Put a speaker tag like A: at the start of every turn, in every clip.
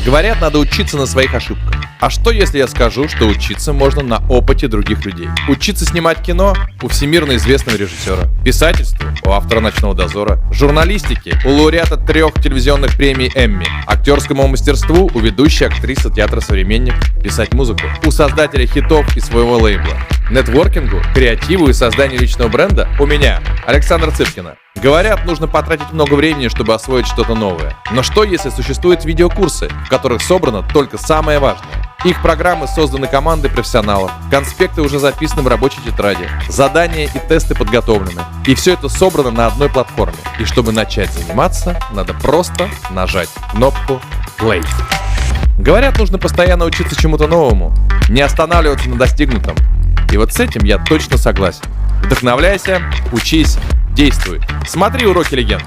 A: Говорят, надо учиться на своих ошибках. А что, если я скажу, что учиться можно на опыте других людей? Учиться снимать кино у всемирно известного режиссера, писательству у автора «Ночного дозора», журналистике у лауреата 3 телевизионных премий Эмми, актерскому мастерству у ведущей актрисы театра «Современник», писать музыку у создателя хитов и своего лейбла, нетворкингу, креативу и созданию личного бренда у меня, Александра Цыпкина. Говорят, нужно потратить много времени, чтобы освоить что-то новое. Но что, если существуют видеокурсы, в которых собрано только самое важное? Их программы созданы командой профессионалов, конспекты уже записаны в рабочей тетради, задания и тесты подготовлены. И все это собрано на одной платформе. И чтобы начать заниматься, надо просто нажать кнопку play. Говорят, нужно постоянно учиться чему-то новому, не останавливаться на достигнутом. И вот с этим я точно согласен. Вдохновляйся, учись, действуй. Смотри «Уроки легенд».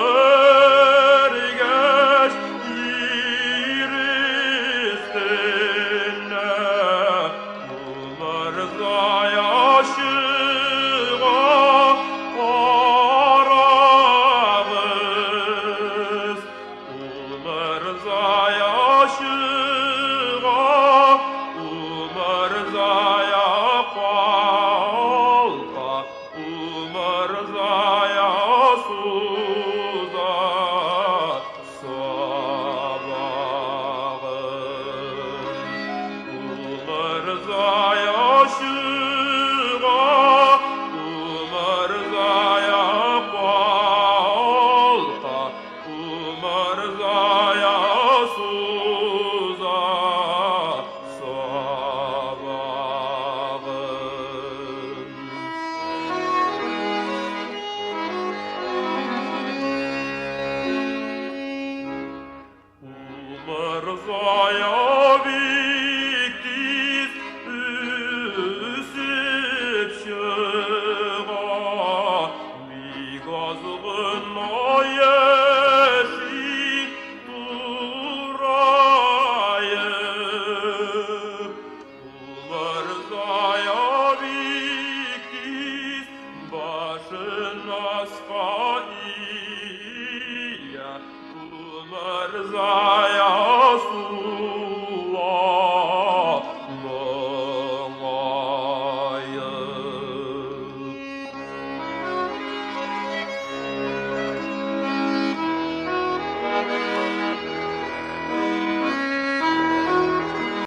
B: Patlaver geç yiristine Umarza yaşığa arağız Umarza yaşığa Umarza yapalka Umarza yasuza sabahın Umarza yaşığa Umarza yapalka Umarza yasuza Umarzaya viktiz üsüp çığa Bigazgın ayeşi durayıp Umarzaya viktiz başın asfalt